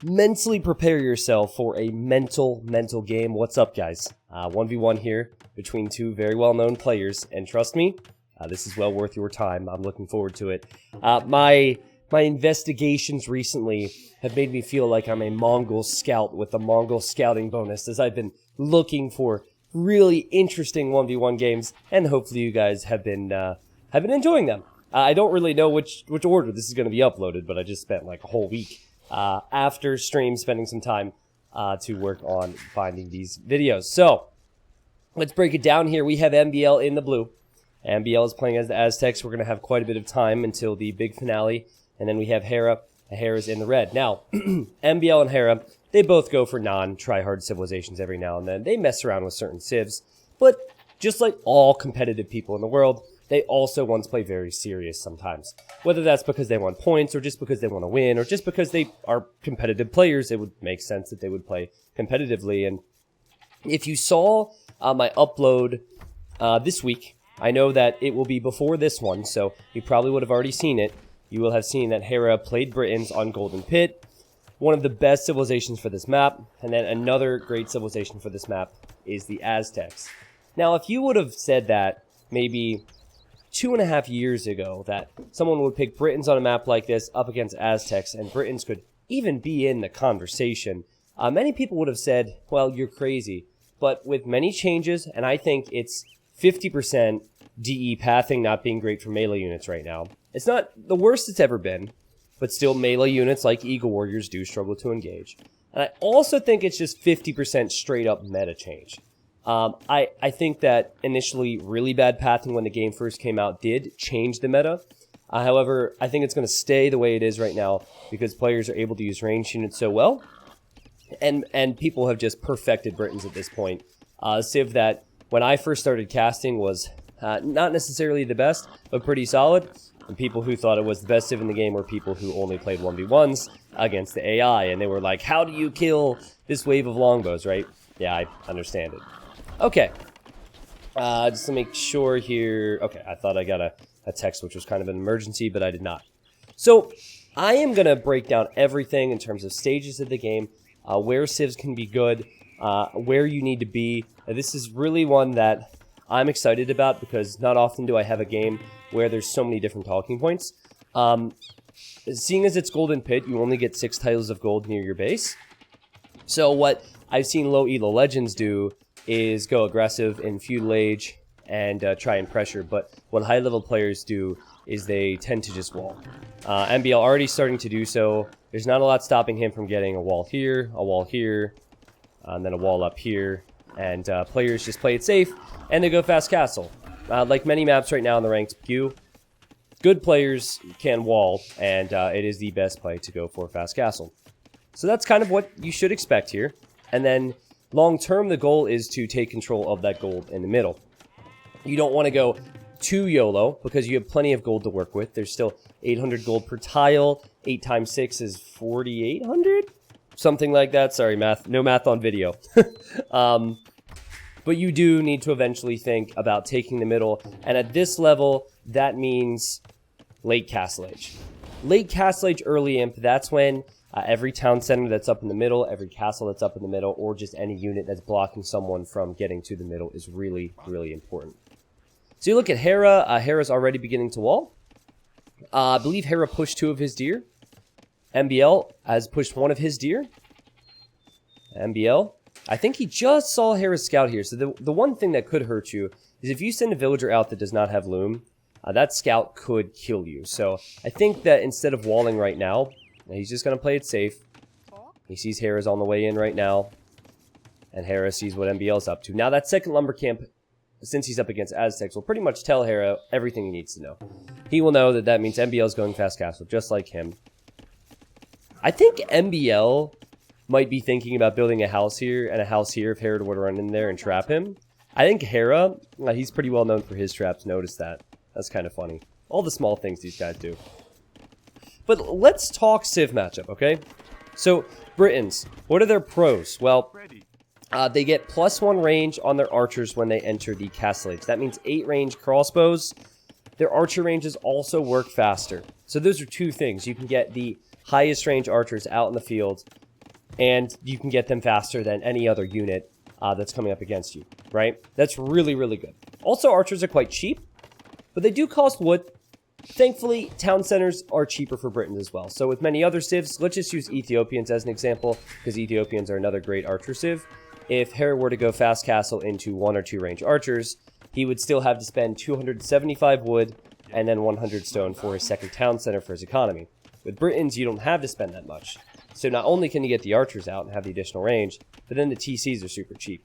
Mentally prepare yourself for a mental game. What's up, guys? 1v1 here between two very well-known players, and trust me, this is well worth your time. I'm looking forward to it. My investigations recently have made me feel like I'm a Mongol scout with a Mongol scouting bonus, as I've been looking for really interesting 1v1 games, and hopefully you guys have been enjoying them. I don't really know which order this is going to be uploaded, but I just spent like a whole week after stream spending some time to work on finding these videos. So let's break it down here. We have MBL in the blue. MBL is playing as the Aztecs. We're going to have quite a bit of time until the big finale. And then we have Hera. Hera's in the red. Now, MBL and Hera, they both go for non-try-hard civilizations every now and then. They mess around with certain civs. But just like all competitive people in the world, they also want to play very serious sometimes. Whether that's because they want points, or just because they want to win, or just because they are competitive players, it would make sense that they would play competitively. And if you saw my upload this week, I know that it will be before this one, so you probably would have already seen it. You will have seen that Hera played Britons on Golden Pit, one of the best civilizations for this map, and then another great civilization for this map is the Aztecs. Now, if you would have said that maybe 2.5 years ago, that someone would pick Britons on a map like this up against Aztecs, and Britons could even be in the conversation, many people would have said, well, you're crazy. But with many changes, and I think it's 50% DE pathing not being great for melee units right now. It's not the worst it's ever been, but still melee units like Eagle Warriors do struggle to engage. And I also think it's just 50% straight up meta change. I think that initially really bad pathing when the game first came out did change the meta. However, I think it's going to stay the way it is right now because players are able to use ranged units so well. And people have just perfected Britons at this point. Civ that when I first started casting was not necessarily the best, but pretty solid. And people who thought it was the best Civ in the game were people who only played 1v1s against the AI. And they were like, how do you kill this wave of longbows, right? Yeah, I understand it. Okay, just to make sure here. Okay, I thought I got a text which was kind of an emergency, but I did not. So I am going to break down everything in terms of stages of the game, where civs can be good, where you need to be. This is really one that I'm excited about because not often do I have a game where there's so many different talking points. Seeing as it's Golden Pit, you only get 6 tiles of gold near your base. So what I've seen low elo legends do is go aggressive in feudal age and try and pressure, but what high level players do is they tend to just wall. MBL already starting to do so. There's not a lot stopping him from getting a wall here, and then a wall up here, and players just play it safe and they go fast castle. Like many maps right now in the ranked queue, good players can wall, and it is the best play to go for fast castle. So that's kind of what you should expect here, and then long term, the goal is to take control of that gold in the middle. You don't want to go too YOLO because you have plenty of gold to work with. There's still 800 gold per tile. 8 times 6 is 4,800? Something like that. Sorry, math. No math on video. But you do need to eventually think about taking the middle. And at this level, that means late Castle Age. Late Castle Age, early Imp, that's when every town center that's up in the middle, every castle that's up in the middle, or just any unit that's blocking someone from getting to the middle is really, really important. So you look at Hera. Hera's already beginning to wall. I believe Hera pushed 2 of his deer. MBL has pushed 1 of his deer. MBL. I think he just saw Hera's scout here. So the one thing that could hurt you is if you send a villager out that does not have loom, that scout could kill you. So I think that instead of walling right now, he's just going to play it safe. He sees Hera's on the way in right now. And Hera sees what MBL's up to. Now that second lumber camp, since he's up against Aztecs, will pretty much tell Hera everything he needs to know. He will know that that means MBL's going fast castle, just like him. I think MBL might be thinking about building a house here and a house here if Hera were to run in there and trap him. I think Hera, he's pretty well known for his traps. Notice that. That's kind of funny. All the small things these guys do. But let's talk Civ matchup, okay? So, Britons, what are their pros? Well, they get +1 range on their archers when they enter the Castle Age. That means 8 range crossbows. Their archer ranges also work faster. So those are 2 things. You can get the highest range archers out in the field and you can get them faster than any other unit that's coming up against you, right? That's really, really good. Also, archers are quite cheap, but they do cost wood. Thankfully, town centers are cheaper for Britons as well. So with many other civs, let's just use Ethiopians as an example, because Ethiopians are another great archer civ. If Hera were to go fast castle into 1 or 2 range archers, he would still have to spend 275 wood and then 100 stone for his second town center for his economy. With Britons, you don't have to spend that much. So not only can you get the archers out and have the additional range, but then the TCs are super cheap.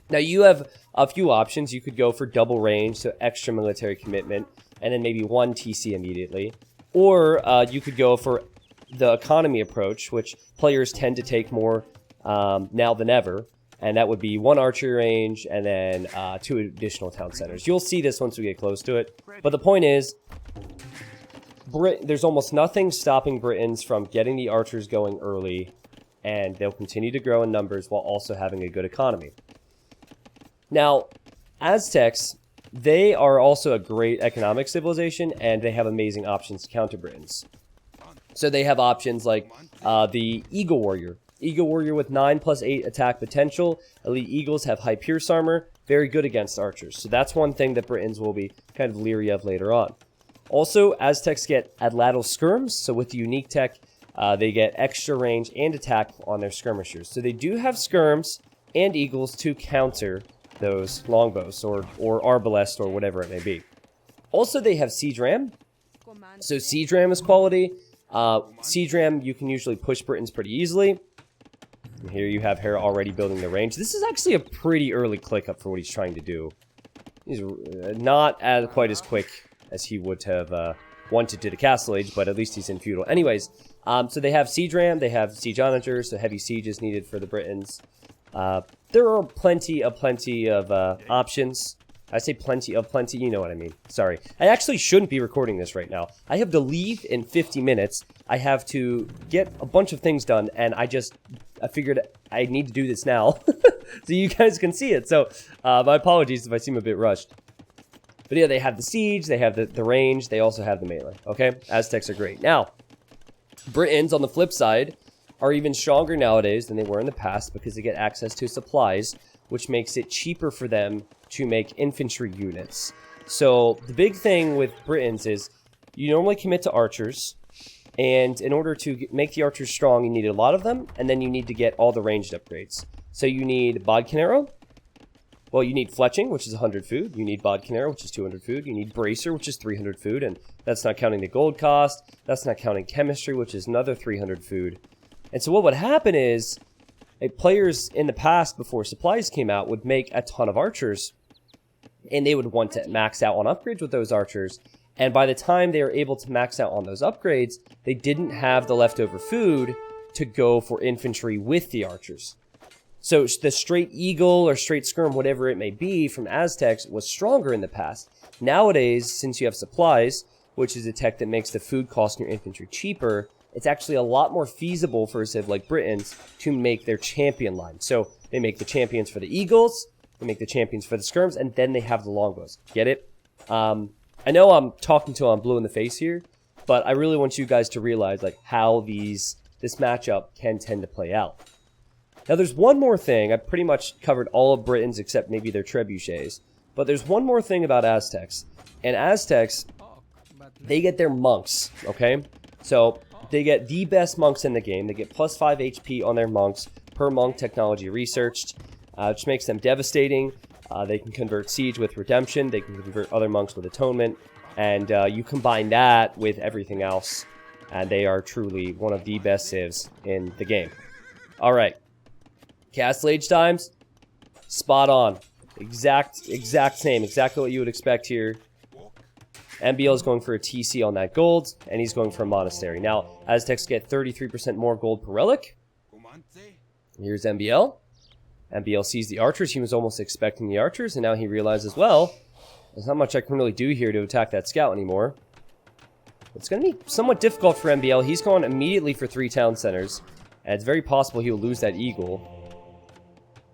Now you have a few options. You could go for double range, so extra military commitment, and then maybe 1 TC immediately. Or you could go for the economy approach, which players tend to take more now than ever. And that would be 1 archer range and then 2 additional town centers. You'll see this once we get close to it. But the point is, there's almost nothing stopping Britons from getting the archers going early, and they'll continue to grow in numbers while also having a good economy. Now, Aztecs, they are also a great economic civilization, and they have amazing options to counter Britons. So they have options like the Eagle Warrior. Eagle Warrior with 9+8 attack potential. Elite Eagles have high pierce armor, very good against archers. So that's one thing that Britons will be kind of leery of later on. Also, Aztecs get Atlatl Skirms, so with the unique tech, they get extra range and attack on their skirmishers. So they do have Skirms and Eagles to counter those longbows, or Arbalest, or whatever it may be. Also, they have Siege Ram. So Siege Ram is quality. Siege Ram, you can usually push Britons pretty easily. And here you have Hera already building the range. This is actually a pretty early click up for what he's trying to do. He's not quite as quick as he would have wanted to the Castle Age, but at least he's in feudal. Anyways, so they have Siege Ram, they have Siege Onagers, so heavy siege is needed for the Britons. There are plenty of options. I say plenty, you know what I mean. Sorry. I actually shouldn't be recording this right now. I have to leave in 50 minutes. I have to get a bunch of things done, and I figured I need to do this now so you guys can see it. So, my apologies if I seem a bit rushed. But yeah, they have the siege, they have the range, they also have the melee, okay? Aztecs are great. Now, Britons, on the flip side, are even stronger nowadays than they were in the past because they get access to supplies, which makes it cheaper for them to make infantry units. So, the big thing with Britons is you normally commit to archers, and in order to make the archers strong, you need a lot of them, and then you need to get all the ranged upgrades. So you need Bodkin Arrow. Well, you need Fletching, which is 100 food. You need Bodkin Arrow, which is 200 food. You need Bracer, which is 300 food, and that's not counting the gold cost. That's not counting Chemistry, which is another 300 food. And so what would happen is, players in the past, before supplies came out, would make a ton of archers, and they would want to max out on upgrades with those archers. And by the time they were able to max out on those upgrades, they didn't have the leftover food to go for infantry with the archers. So the straight Eagle or straight Skirm, whatever it may be, from Aztecs was stronger in the past. Nowadays, since you have supplies, which is a tech that makes the food cost in your infantry cheaper, it's actually a lot more feasible for a civ like Britons to make their champion line. So they make the champions for the Eagles, they make the champions for the Skirms, and then they have the longbows. Get it? I know I'm talking till I'm blue in the face here, but I really want you guys to realize like how this matchup can tend to play out. Now there's one more thing. I pretty much covered all of Britons except maybe their trebuchets. But there's one more thing about Aztecs. And Aztecs, they get their monks, okay? So they get the best monks in the game. They get plus 5 HP on their monks per monk technology researched, which makes them devastating. They can convert siege with redemption. They can convert other monks with atonement. And you combine that with everything else, and they are truly one of the best civs in the game. Alright. Castle Age times, spot on. Exact same, exactly what you would expect here. MBL is going for a TC on that gold, and he's going for a monastery. Now, Aztecs get 33% more gold per relic. Here's MBL. MBL sees the archers. He was almost expecting the archers, and now he realizes, well, there's not much I can really do here to attack that scout anymore. It's going to be somewhat difficult for MBL. He's going immediately for 3 town centers, and it's very possible he'll lose that eagle.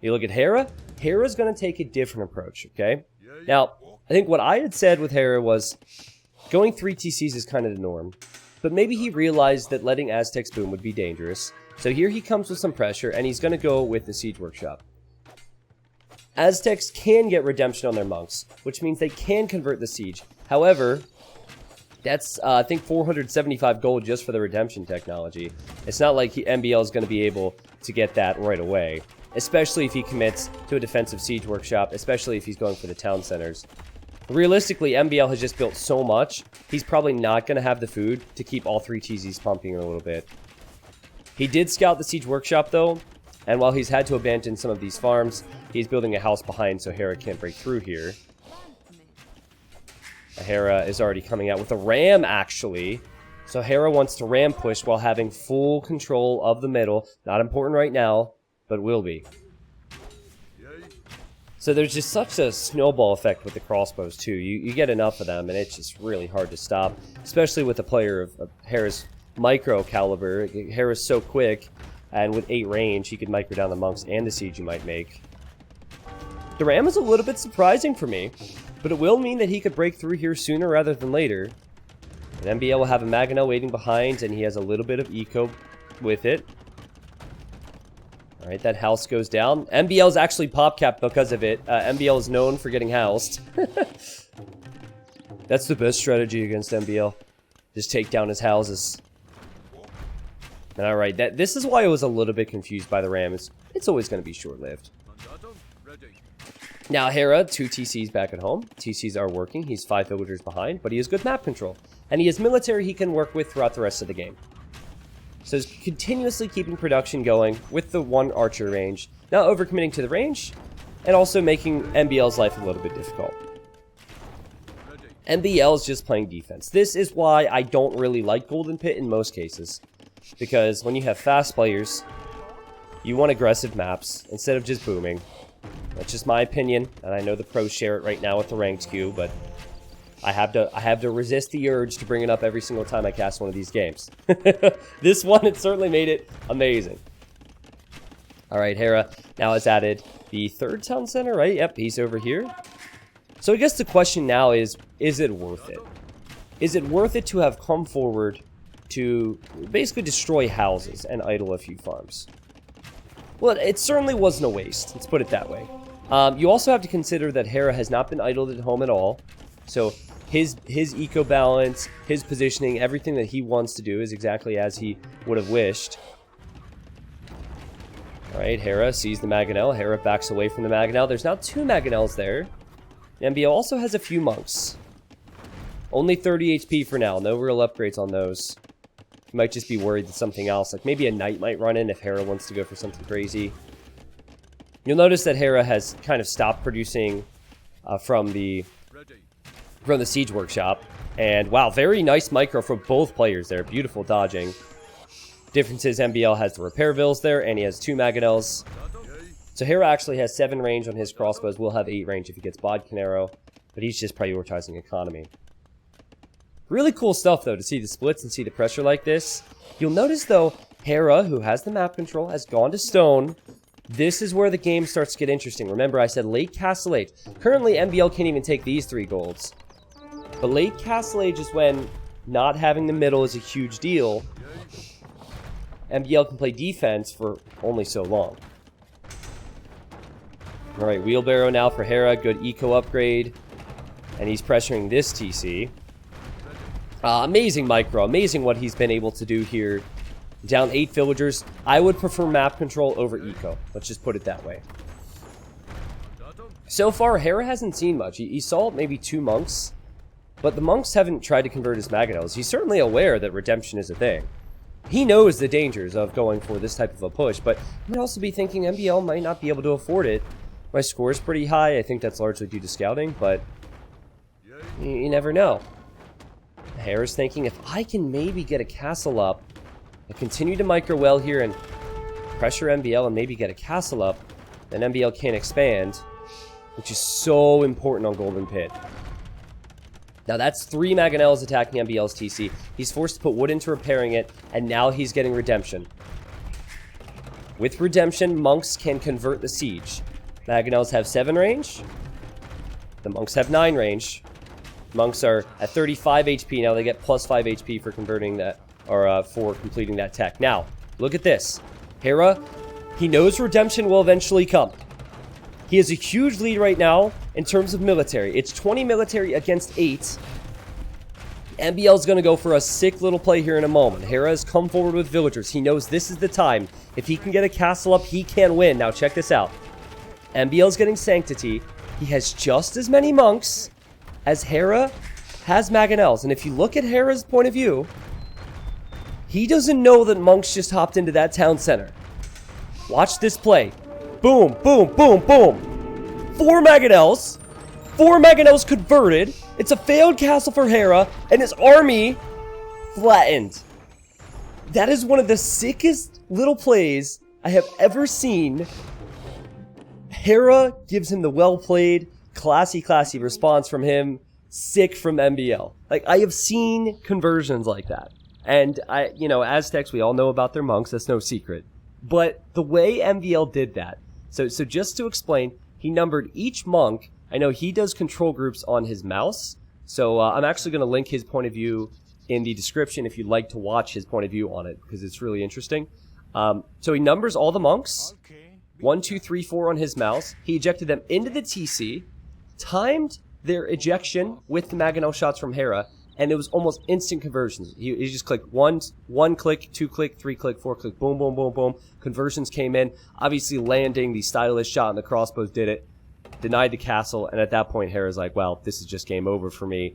You look at Hera. Hera's going to take a different approach, okay? Now, I think what I had said with Hera was going 3 TCs is kind of the norm, but maybe he realized that letting Aztecs boom would be dangerous, So here he comes with some pressure, and he's going to go with the Siege Workshop. Aztecs can get redemption on their monks, which means they can convert the siege. However, that's, I think, 475 gold just for the redemption technology. It's not like MBL is going to be able to get that right away, especially if he commits to a defensive siege workshop, especially if he's going for the town centers. Realistically, MBL has just built so much, he's probably not going to have the food to keep all 3 TZs pumping in a little bit. He did scout the siege workshop, though, and while he's had to abandon some of these farms, he's building a house behind so Hera can't break through here. Hera is already coming out with a ram, actually. So Hera wants to ram push while having full control of the middle. Not important right now, but will be. So there's just such a snowball effect with the crossbows, too. You get enough of them, and it's just really hard to stop. Especially with a player of Hera's micro caliber. Hera's so quick, and with 8 range, he could micro down the monks and the siege you might make. The ram is a little bit surprising for me, but it will mean that he could break through here sooner rather than later. And MBL will have a Mangonel waiting behind, and he has a little bit of eco with it. Alright, that house goes down. MBL is actually pop-capped because of it. MBL is known for getting housed. That's the best strategy against MBL. Just take down his houses. Alright, this is why I was a little bit confused by the ram. It's always going to be short-lived. Now Hera, 2 TCs back at home. TCs are working. He's 5 villagers behind, but he has good map control. And he has military he can work with throughout the rest of the game. So he's continuously keeping production going with the 1 archer range. Not overcommitting to the range, and also making MBL's life a little bit difficult. MBL is just playing defense. This is why I don't really like Golden Pit in most cases. Because when you have fast players, you want aggressive maps instead of just booming. That's just my opinion, and I know the pros share it right now with the ranked queue, but I have to resist the urge to bring it up every single time I cast one of these games. This one, it certainly made it amazing. Alright, Hera now has added the 3rd town center, right? Yep, he's over here. So I guess the question now is it worth it? Is it worth it to have come forward to basically destroy houses and idle a few farms? Well, it certainly wasn't a waste, let's put it that way. You also have to consider that Hera has not been idled at home at all. So his eco balance, his positioning, everything that he wants to do is exactly as he would have wished. Alright, Hera sees the Mangonel. Hera backs away from the Mangonel. There's now 2 Mangonels there. MBO also has a few monks. Only 30 HP for now. No real upgrades on those. You might just be worried that something else, like maybe a knight might run in if Hera wants to go for something crazy. You'll notice that Hera has kind of stopped producing from the siege workshop. And wow, very nice micro from both players there. Beautiful dodging. Difference is MBL has the repair vills there, and he has 2 Mangonels. So Hera actually has 7 range on his crossbows. Will have 8 range if he gets Bodkin Arrow, but he's just prioritizing economy. Really cool stuff, though, to see the splits and see the pressure like this. You'll notice, though, Hera, who has the map control, has gone to stone. This is where the game starts to get interesting. Remember, I said late Castle Age. Currently, MBL can't even take these 3 golds. But late Castle Age is when not having the middle is a huge deal. MBL can play defense for only so long. Alright, wheelbarrow now for Hera. Good eco upgrade. And he's pressuring this TC. Amazing micro. Amazing what he's been able to do here. Down 8 villagers. I would prefer map control over eco. Let's just put it that way. So far, Hera hasn't seen much. He saw maybe 2 monks. But the monks haven't tried to convert his Mangonels. He's certainly aware that redemption is a thing. He knows the dangers of going for this type of a push. But he might also be thinking MBL might not be able to afford it. My score is pretty high. I think that's largely due to scouting. But you never know. Hera's thinking, if I can maybe get a castle up and continue to micro well here and pressure MBL and maybe get a castle up, then MBL can't expand, which is so important on Golden Pit. Now that's 3 Mangonels attacking MBL's TC. He's forced to put wood into repairing it, and now he's getting redemption. With redemption, monks can convert the siege. Mangonels have 7 range. The monks have 9 range. Monks are at 35 HP now. They get plus 5 HP for converting that, or for completing that tech. Now, Look at this. Hera, he knows redemption will eventually come. He has a huge lead right now in terms of military. It's 20 military against 8. MBL's going to go for a sick little play here in a moment. Hera has come forward with villagers. He knows this is the time. If he can get a castle up, he can win. Now check this out. MBL's getting Sanctity. He has just as many monks as Hera has Mangonels. And if you look at Hera's point of view, he doesn't know that monks just hopped into that town center. Watch this play. Boom, boom, boom, boom. 4 Mangonels. 4 Mangonels converted. It's a failed castle for Hera, and his army flattened. That is one of the sickest little plays I have ever seen. Hera gives him the well-played, classy response from him. Sick from MBL. Like, I have seen conversions like that. And, Aztecs, we all know about their monks. That's no secret. But the way MBL did that, so just to explain, he numbered each monk. I know he does control groups on his mouse, so I'm actually going to link his point of view in the description if you'd like to watch his point of view on it, because it's really interesting. So he numbers all the monks, 1, 2, 3, 4 on his mouse. He ejected them into the TC, timed their ejection with the Mangonel shots from Hera, and it was almost instant conversions. He just clicked one click, 2 click, 3 click, 4 click, boom, boom, boom, boom. Conversions came in. Obviously landing the stylish shot and the crossbows did it. Denied the castle, and at that point Hera's like, well, this is just game over for me.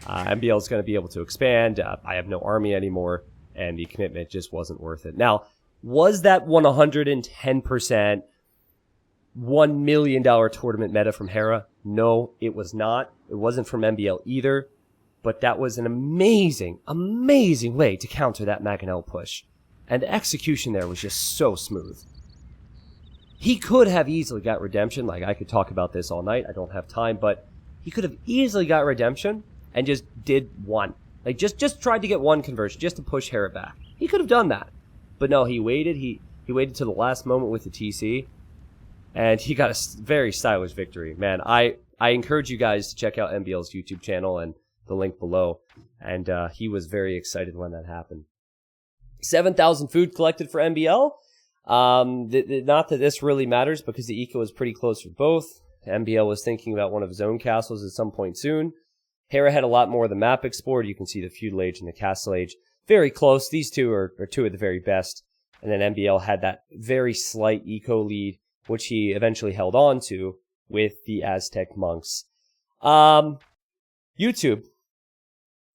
MBL is going to be able to expand. I have no army anymore, and the commitment just wasn't worth it. Now, was that 110% $1 million tournament meta from Hera? No, it was not. It wasn't from MBL either, but that was an amazing way to counter that Mangonel push, and the execution there was just so smooth. He could have easily got redemption. Like, I could talk about this all night. I don't have time, but he could have easily got redemption and just did one. Like, just tried to get one conversion just to push Hera back. He could have done that. But no, he waited. He waited to the last moment with the TC, and he got a very stylish victory. Man, I encourage you guys to check out MBL's YouTube channel and the link below. And he was very excited when that happened. 7,000 food collected for MBL. Not that this really matters because the eco is pretty close for both. MBL was thinking about one of his own castles at some point soon. Hera had a lot more of the map explored. You can see the feudal age and the castle age. Very close. These two are two of the very best. And then MBL had that very slight eco lead, which he eventually held on to with the Aztec monks. YouTube,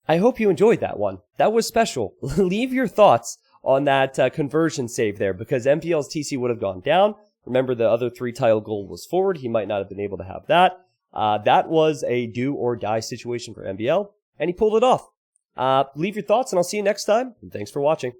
I hope you enjoyed that one. That was special. Leave your thoughts on that conversion save there, because MBL's TC would have gone down. Remember, the other 3-tile gold was forward. He might not have been able to have that. That was a do or die situation for MBL, and he pulled it off. Leave your thoughts, and I'll see you next time, and thanks for watching.